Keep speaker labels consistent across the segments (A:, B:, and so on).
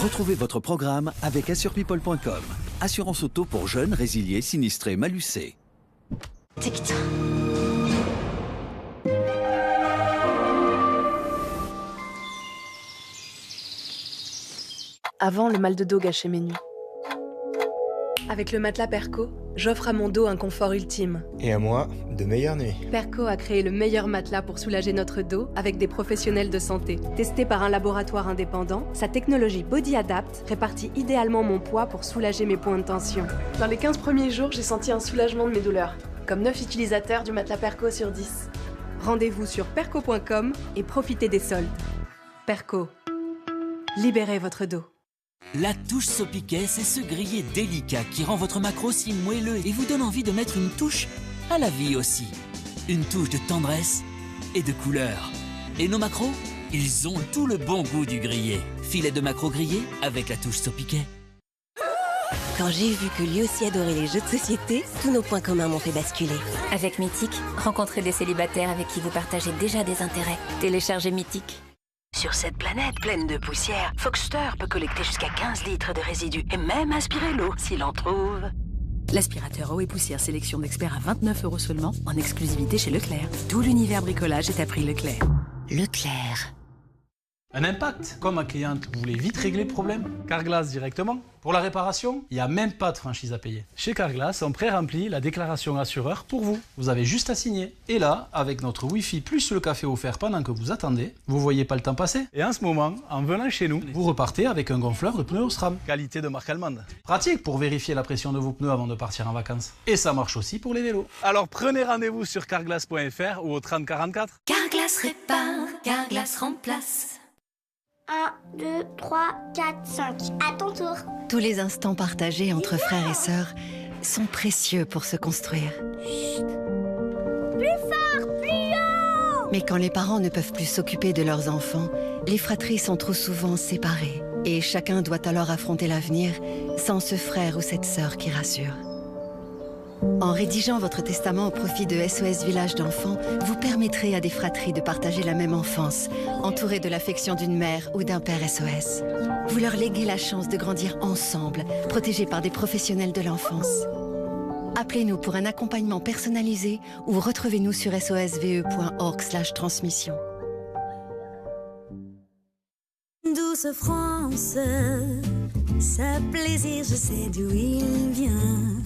A: Retrouvez votre programme avec assurepeople.com. Assurance auto pour jeunes, résiliés, sinistrés, malucés.
B: Tic-tac.
C: Avant, le mal de dos gâchait mes nuits. Avec le matelas Perco, j'offre à mon dos un confort ultime.
D: Et à moi, de meilleures nuits.
C: Perco a créé le meilleur matelas pour soulager notre dos avec des professionnels de santé. Testé par un laboratoire indépendant, sa technologie Body Adapt répartit idéalement mon poids pour soulager mes points de tension. Dans les 15 premiers jours, j'ai senti un soulagement de mes douleurs. Comme 9 utilisateurs du matelas Perco sur 10. Rendez-vous sur perco.com et profitez des soldes. Perco. Libérez votre dos.
E: La touche Sopiquet, c'est ce grillé délicat qui rend votre maquereau si moelleux et vous donne envie de mettre une touche à la vie aussi. Une touche de tendresse et de couleur. Et nos maquereaux, ils ont tout le bon goût du grillé. Filet de maquereau grillé avec la touche Sopiquet.
B: Quand j'ai vu que lui aussi adorait les jeux de société, tous nos points communs m'ont fait basculer.
F: Avec Mythique, rencontrez des célibataires avec qui vous partagez déjà des intérêts. Téléchargez Mythique.
G: Sur cette planète pleine de poussière, Foxter peut collecter jusqu'à 15 litres de résidus et même aspirer l'eau s'il en trouve.
H: L'aspirateur eau et poussière sélection d'experts à 29 € seulement, en exclusivité chez Leclerc. Tout l'univers bricolage est à prix Leclerc.
B: Leclerc.
I: Un impact. Comme un client, vous voulez vite régler le problème, Carglass directement. Pour la réparation, il n'y a même pas de franchise à payer. Chez Carglass, on pré-remplit la déclaration assureur pour vous. Vous avez juste à signer. Et là, avec notre Wi-Fi plus le café offert pendant que vous attendez, vous voyez pas le temps passer. Et en ce moment, en venant chez nous, vous repartez avec un gonfleur de pneus Osram. Qualité de marque allemande. Pratique pour vérifier la pression de vos pneus avant de partir en vacances. Et ça marche aussi pour les vélos. Alors prenez rendez-vous sur carglass.fr ou au 3044.
F: Carglass répare, Carglass remplace.
J: 1, 2, 3, 4, 5. À ton tour.
K: Tous les instants partagés entre frères et sœurs sont précieux pour se construire.
J: Chut. Plus fort, plus haut.
K: Mais quand les parents ne peuvent plus s'occuper de leurs enfants, les fratries sont trop souvent séparées. Et chacun doit alors affronter l'avenir sans ce frère ou cette sœur qui rassure. En rédigeant votre testament au profit de SOS Village d'enfants, vous permettrez à des fratries de partager la même enfance, entourées de l'affection d'une mère ou d'un père SOS. Vous leur léguez la chance de grandir ensemble, protégés par des professionnels de l'enfance. Appelez-nous pour un accompagnement personnalisé ou retrouvez-nous sur sosve.org/transmission.
L: Douce France, ce plaisir, je sais d'où il vient.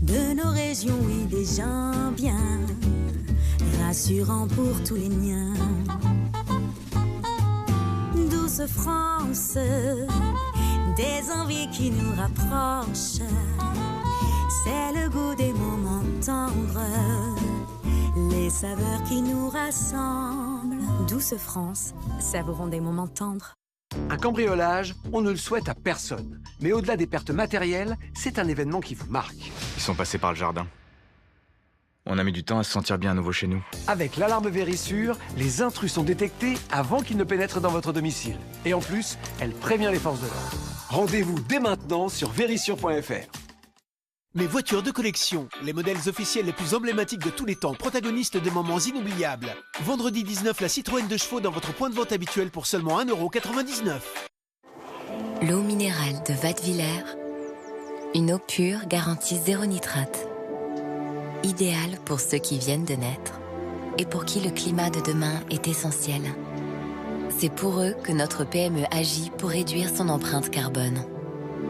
L: De nos régions, oui, des gens bien, rassurant pour tous les miens. Douce France, des envies qui nous rapprochent. C'est le goût des moments tendres, les saveurs qui nous rassemblent. Douce France, savourons des moments tendres.
M: Un cambriolage, on ne le souhaite à personne. Mais au-delà des pertes matérielles, c'est un événement qui vous marque.
N: Ils sont passés par le jardin. On a mis du temps à se sentir bien à nouveau chez nous.
M: Avec l'alarme Vérissure, les intrus sont détectés avant qu'ils ne pénètrent dans votre domicile. Et en plus, elle prévient les forces de l'ordre. Rendez-vous dès maintenant sur vérissure.fr.
O: Les voitures de collection, les modèles officiels les plus emblématiques de tous les temps, protagonistes de moments inoubliables. Vendredi 19, la Citroën 2 chevaux dans votre point de vente habituel pour seulement 1,99 €.
B: L'eau minérale de Wattwiller, une eau pure garantie zéro nitrate. Idéale pour ceux qui viennent de naître et pour qui le climat de demain est essentiel. C'est pour eux que notre PME agit pour réduire son empreinte carbone.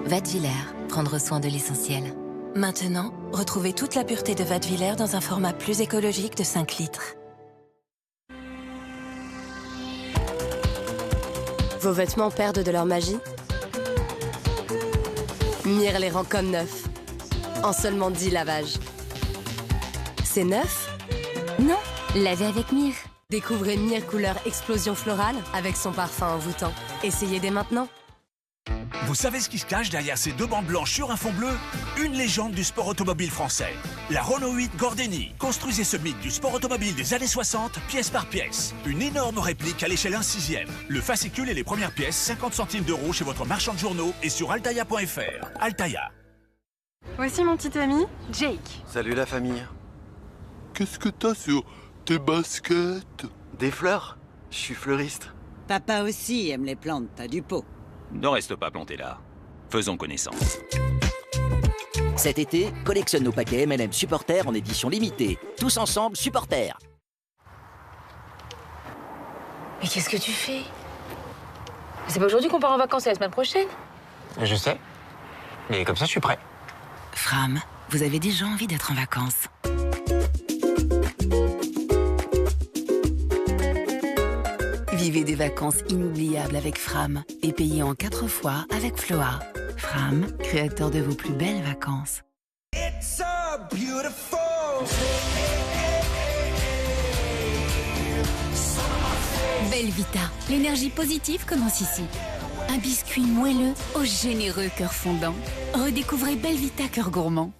B: Wattwiller, prendre soin de l'essentiel.
F: Maintenant, retrouvez toute la pureté de Wattwiller dans un format plus écologique de 5 litres.
C: Vos vêtements perdent de leur magie? Mire les rend comme neufs, en seulement 10 lavages. C'est neuf?
B: Non, lavez avec Mire.
C: Découvrez Mire couleur explosion florale avec son parfum envoûtant. Essayez dès maintenant.
P: Vous savez ce qui se cache derrière ces deux bandes blanches sur un fond bleu? Une légende du sport automobile français. La Renault 8 Gordini. Construisez ce mythe du sport automobile des années 60, pièce par pièce. Une énorme réplique à l'échelle 1/6. Le fascicule et les premières pièces, 50 centimes d'euros chez votre marchand de journaux et sur altaïa.fr. Altaïa.
C: Voici mon petit ami, Jake.
Q: Salut la famille. Qu'est-ce que t'as sur tes baskets? Des fleurs? Je suis fleuriste. Papa aussi aime les plantes, t'as du pot.
R: Ne reste pas planté là. Faisons connaissance.
S: Cet été, collectionne nos paquets MLM Supporters en édition limitée. Tous ensemble, Supporters.
T: Mais qu'est-ce que tu fais? C'est pas aujourd'hui qu'on part en vacances, c'est la semaine prochaine.
U: Je sais. Mais comme ça, je suis prêt.
B: Fram, vous avez déjà envie d'être en vacances. Vivez des vacances inoubliables avec Fram et payez en 4 fois avec Floa. Fram, créateur de vos plus belles vacances.
V: Belvita, l'énergie positive commence ici. Un biscuit moelleux au généreux cœur fondant. Redécouvrez Belvita cœur gourmand.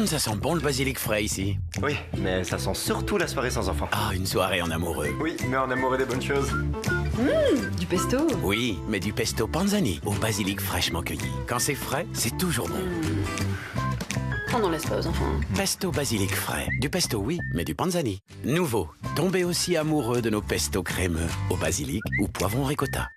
W: Ça sent bon le basilic frais ici.
X: Oui, mais ça sent surtout la soirée sans enfants.
W: Ah, une soirée en amoureux.
X: Oui, mais en amoureux des bonnes choses.
V: Du pesto.
W: Oui, mais du pesto panzani au basilic fraîchement cueilli. Quand c'est frais, c'est toujours bon.
V: On n'en laisse pas aux enfants.
W: Pesto basilic frais. Du pesto, oui, mais du panzani. Nouveau. Tombez aussi amoureux de nos pestos crémeux au basilic ou poivron ricotta.